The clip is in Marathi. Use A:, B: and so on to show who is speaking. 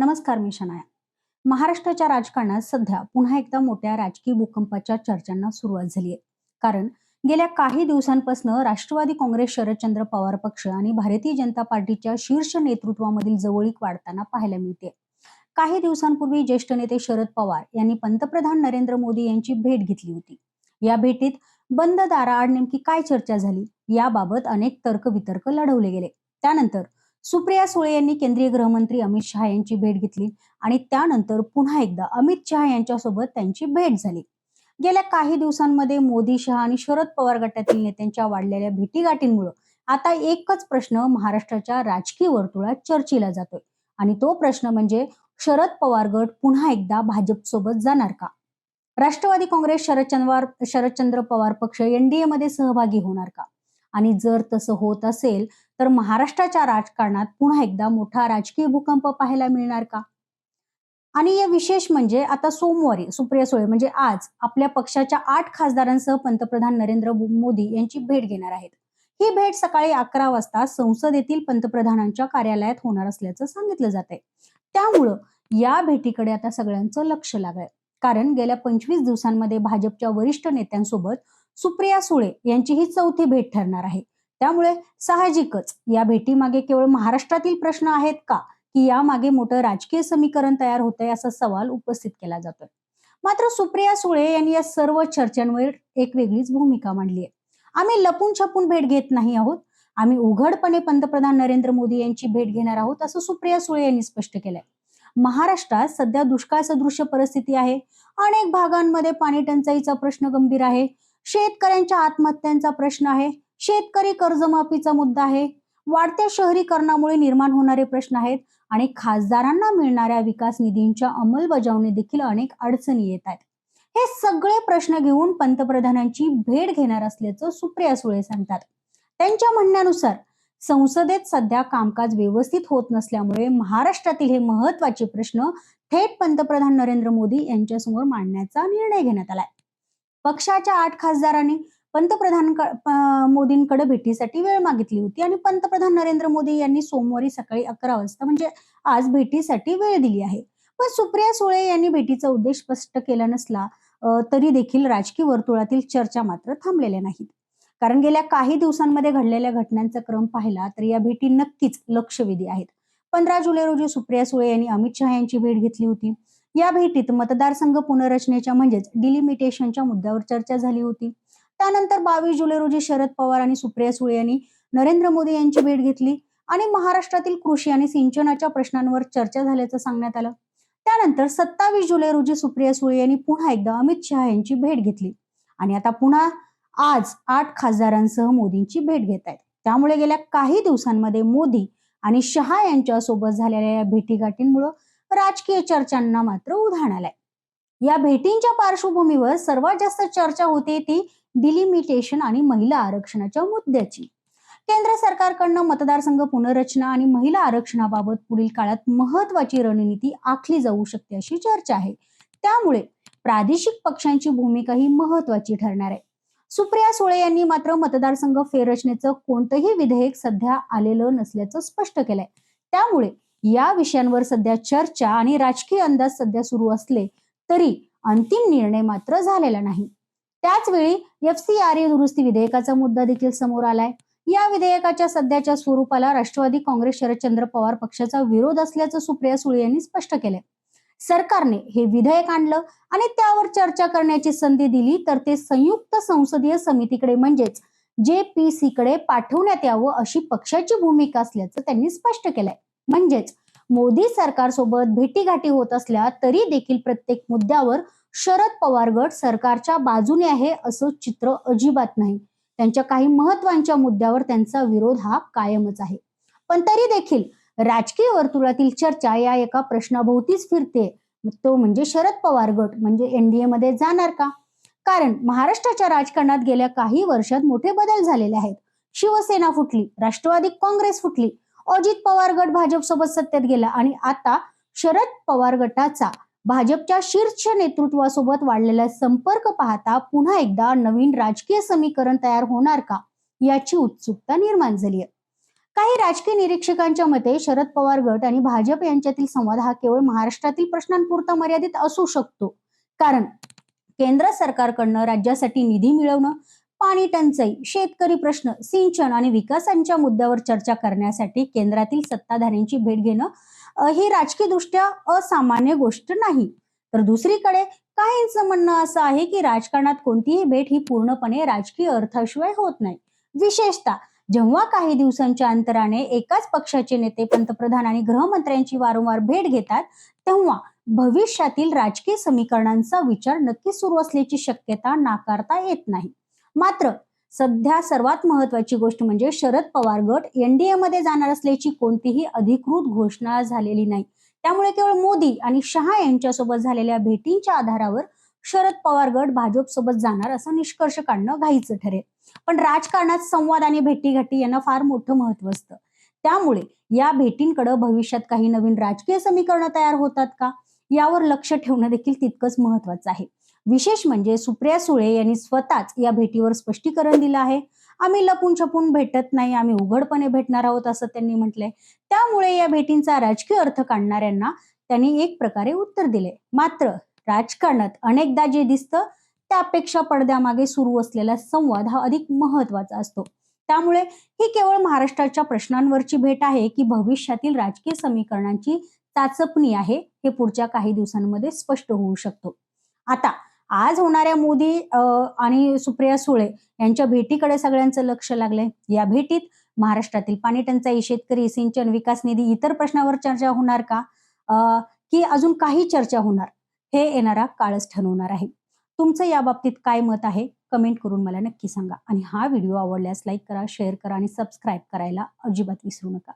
A: नमस्कार, मी शनाया. महाराष्ट्राच्या राजकारणात सध्या पुन्हा एकदा मोठ्या राजकीय भूकंपाच्या चर्चांना सुरुवात झाली आहे. कारण गेल्या काही दिवसांपासून राष्ट्रवादी काँग्रेस, शरदचंद्र पवार पक्ष आणि भारतीय जनता पार्टीच्या शीर्ष नेतृत्वामधील जवळीक वाढताना पाहायला मिळते. काही दिवसांपूर्वी ज्येष्ठ नेते शरद पवार यांनी पंतप्रधान नरेंद्र मोदी यांची भेट घेतली होती. या भेटीत बंद दाराआड नेमकी काय चर्चा झाली याबाबत अनेक तर्कवितर्क लढवले गेले. त्यानंतर सुप्रिया सुळे यांनी केंद्रीय गृहमंत्री अमित शहा यांची भेट घेतली आणि त्यानंतर पुन्हा एकदा अमित शहा यांच्यासोबत त्यांची भेट झाली. गेल्या काही दिवसांमध्ये मोदी, शहा आणि शरद पवार गटातील नेत्यांच्या वाढलेल्या भेटीगाठींमुळे आता एकच प्रश्न महाराष्ट्राच्या राजकीय वर्तुळात चर्चेला जातोय आणि तो प्रश्न म्हणजे शरद पवार गट पुन्हा एकदा भाजपसोबत जाणार का? राष्ट्रवादी काँग्रेस, शरदचंद्र पवार पक्ष एनडीए मध्ये सहभागी होणार का? आणि जर तसं होत असेल तर महाराष्ट्राच्या राजकारणात पुन्हा एकदा मोठा राजकीय भूकंप पाहायला मिळणार का? आणि या विशेष म्हणजे आता सोमवारी सुप्रिया सुळे म्हणजे आज आपल्या पक्षाच्या 8 खासदारांसह पंतप्रधान नरेंद्र मोदी यांची भेट घेणार आहेत. ही भेट सकाळी 11 वाजता संसदेतील पंतप्रधानांच्या कार्यालयात होणार असल्याचं सांगितलं जात आहे. त्यामुळं या भेटीकडे आता सगळ्यांचं लक्ष लागलंय. कारण गेल्या 25 दिवसांमध्ये भाजपच्या वरिष्ठ नेत्यांसोबत सुप्रिया सुळे यांची ही चौथी भेट ठरणार आहे. त्यामुळे साहजिकच या भेटीमागे केवळ महाराष्ट्रातील प्रश्न आहेत का, की यामागे मोठं राजकीय समीकरण तयार होतंय असा सवाल उपस्थित केला जातोय. मात्र सुप्रिया सुळे यांनी या सर्व चर्चांवर एक वेगळीच भूमिका मांडली आहे. आम्ही लपून छपून भेट घेत नाही आहोत, आम्ही उघडपणे पंतप्रधान नरेंद्र मोदी यांची भेट घेणार आहोत असं सुप्रिया सुळे यांनी स्पष्ट केलंय. महाराष्ट्रात सध्या दुष्काळ सदृश्य परिस्थिती आहे. अनेक भागांमध्ये पाणी टंचाईचा प्रश्न गंभीर आहे. शेतकऱ्यांच्या आत्महत्यांचा प्रश्न आहे. शेतकरी कर्जमाफीचा मुद्दा आहे. वाढत्या शहरीकरणामुळे निर्माण होणारे प्रश्न आहेत आणि खासदारांना मिळणाऱ्या विकास निधींच्या अंमलबजावणी देखील अनेक अडचणी येत आहेत. हे सगळे प्रश्न घेऊन पंतप्रधानांची भेट घेणार असल्याचं सुप्रिया सुळे सांगतात. त्यांच्या म्हणण्यानुसार संसदेत सध्या कामकाज व्यवस्थित होत नसल्यामुळे महाराष्ट्रातील हे महत्वाचे प्रश्न थेट पंतप्रधान नरेंद्र मोदी यांच्यासमोर मांडण्याचा निर्णय घेण्यात आलाय. पक्षाच्या 8 खासदारांनी पंतप्रधान मोदींकडे भेटीसाठी वेळ मागितली होती आणि पंतप्रधान नरेंद्र मोदी यांनी सोमवारी सकाळी 11 वाजता म्हणजे आज भेटीसाठी वेळ दिली आहे. पण सुप्रिया सुळे यांनी भेटीचा उद्देश स्पष्ट केला नसला तरी देखील राजकीय वर्तुळातील चर्चा मात्र थांबलेल्या नाहीत. कारण गेल्या काही दिवसांमध्ये घडलेल्या घटनांचा क्रम पाहिला तर या भेटी नक्कीच लक्षवेधी आहेत. 15 जुलै रोजी सुप्रिया सुळे यांनी अमित शहा यांची भेट घेतली होती. या भेटीत मतदारसंघ पुनर्रचनेच्या म्हणजेच डिलिमिटेशनच्या मुद्द्यावर चर्चा झाली होती. त्यानंतर 22 जुलै रोजी शरद पवार आणि सुप्रिया सुळे यांनी नरेंद्र मोदी यांची भेट घेतली आणि महाराष्ट्रातील कृषी आणि सिंचनाच्या प्रश्नांवर चर्चा झाल्याचं सांगण्यात आलं. त्यानंतर 27 जुलै रोजी सुप्रिया सुळे यांनी पुन्हा एकदा अमित शहा यांची भेट घेतली आणि आता पुन्हा आज 8 खासदारांसह मोदींची भेट घेत आहेत. त्यामुळे गेल्या काही दिवसांमध्ये मोदी आणि शहा यांच्यासोबत झालेल्या या भेटीगाठींमुळे राजकीय चर्चांना मात्र उधाण आलंय. या भेटींच्या पार्श्वभूमीवर सर्वात जास्त चर्चा होते ती डिलिमिटेशन आणि महिला आरक्षणाच्या मुद्द्याची. केंद्र सरकारकडनं मतदारसंघ पुनर्रचना आणि महिला आरक्षणाबाबत पुढील काळात महत्वाची रणनीती आखली जाऊ शकते अशी चर्चा आहे. त्यामुळे प्रादेशिक पक्षांची भूमिका ही महत्वाची ठरणार आहे. सुप्रिया सुळे यांनी मात्र मतदारसंघ फेररचनेचं कोणतंही विधेयक सध्या आलेलं नसल्याचं स्पष्ट केलंय. त्यामुळे या विषयांवर सध्या चर्चा आणि राजकीय अंदाज सध्या सुरू असले तरी अंतिम निर्णय मात्र झालेला नाही. त्याचवेळी FCRA दुरुस्ती विधेयकाचा मुद्दा देखील समोर आलाय. या विधेयकाच्या सध्याच्या स्वरूपाला राष्ट्रवादी काँग्रेस, शरदचंद्र पवार पक्षाचा विरोध असल्याचं सुप्रिया सुळे यांनी स्पष्ट केलंय. सरकारने हे विधेयक आणलं आणि त्यावर चर्चा करण्याची संधी दिली तर ते संयुक्त संसदीय समितीकडे म्हणजेच JPC कडे पाठवण्यात यावं अशी पक्षाची भूमिका असल्याचं त्यांनी स्पष्ट केलंय. म्हणजेच मोदी सरकारसोबत भेटीगाठी होत असल्या तरी देखील प्रत्येक मुद्द्यावर शरद पवार गट सरकारच्या बाजूने आहे असं चित्र अजिबात नाही. त्यांच्या काही महत्वाच्या मुद्द्यावर त्यांचा विरोध हा कायमच आहे. पण तरी देखील राजकीय वर्तुळातील चर्चा या एका प्रश्नाभोवतीच फिरते, तो म्हणजे शरद पवार गट म्हणजे NDA मध्ये जाणार का? कारण महाराष्ट्राच्या राजकारणात गेल्या काही वर्षात मोठे बदल झालेले आहेत. शिवसेना फुटली, राष्ट्रवादी काँग्रेस फुटली, अजित पवार गट भाजपसोबत सत्तेत गेला आणि आता शरद पवार गटाचा भाजपच्या शीर्ष नेतृत्वासोबत वाढलेला संपर्क पाहता पुन्हा एकदा नवीन राजकीय समीकरण तयार होणार का याची उत्सुकता निर्माण झाली आहे. काही राजकीय निरीक्षकांच्या मते शरद पवार गट आणि भाजप यांच्यातील संवाद हा केवळ महाराष्ट्रातील प्रश्नांपुरता मर्यादित असू शकतो. कारण केंद्र सरकारकडनं राज्यासाठी निधी मिळवणं, पाणी टंचाई, शेतकरी प्रश्न, सिंचन आणि विकासांच्या मुद्द्यावर चर्चा करण्यासाठी केंद्रातील सत्ताधाऱ्यांची भेट घेणं ही राजकीयदृष्ट्या असामान्य गोष्ट नाही. तर दुसरीकडे काहींचं म्हणणं असं आहे की राजकारणात कोणतीही भेट ही पूर्णपणे राजकीय अर्थाशिवाय होत नाही. विशेषतः जेव्हा काही दिवसांच्या अंतराने एकाच पक्षाचे नेते पंतप्रधान आणि गृहमंत्र्यांची वारंवार भेट घेतात, तेव्हा भविष्यातील राजकीय समीकरणांचा विचार नक्की सुरू असल्याची शक्यता नाकारता येत नाही. मात्र सध्या सर्वात महत्वाची गोष्ट म्हणजे शरद पवार गट एनडीए मध्ये जाणार असल्याची कोणतीही अधिकृत घोषणा झालेली नाही. त्यामुळे केवळ मोदी आणि शहा यांच्यासोबत झालेल्या भेटींच्या आधारावर शरद पवार गट भाजप सोबत जाणार असा निष्कर्ष काढणं घाईचं ठरेल. पण राजकारणात संवाद आणि भेटीगाठी यांना फार मोठं महत्व असतं. त्यामुळे या भेटींकडे भविष्यात काही नवीन राजकीय समीकरणं तयार होतात का, यावर लक्ष ठेवणं देखील तितकंच महत्वाचं आहे. विशेष म्हणजे सुप्रिया सुळे यांनी स्वतःच या भेटीवर स्पष्टीकरण दिलं आहे. आम्ही लपून छपून भेटत नाही, आम्ही उघडपणे भेटणार आहोत असं त्यांनी म्हटलंय. त्यामुळे या भेटींचा राजकीय अर्थ काढणाऱ्यांना त्यांनी एक प्रकारे उत्तर दिले. मात्र राजकारणात अनेकदा जे दिसतं त्यापेक्षा पडद्यामागे सुरू असलेला संवाद हा अधिक महत्वाचा असतो. त्यामुळे ही केवळ महाराष्ट्राच्या प्रश्नांवरची भेट आहे की भविष्यातील राजकीय समीकरणांची चाचपणी आहे, हे पुढच्या काही दिवसांमध्ये स्पष्ट होऊ शकतो. आता आज होणाऱ्या मोदी आणि सुप्रिया सुळे यांच्या भेटीकडे सगळ्यांचं लक्ष लागलंय. या भेटीत महाराष्ट्रातील पाणी टंचाई, शेतकरी, सिंचन, विकास निधी, इतर प्रश्नावर चर्चा होणार का, की अजून काही चर्चा होणार, हे येणारा काळच ठरवणार आहे. तुमचं या बाबतीत काय मत आहे, कमेंट करून मला नक्की सांगा. आणि हा व्हिडिओ आवडल्यास लाईक करा, शेअर करा आणि सबस्क्राईब करायला अजिबात विसरू नका.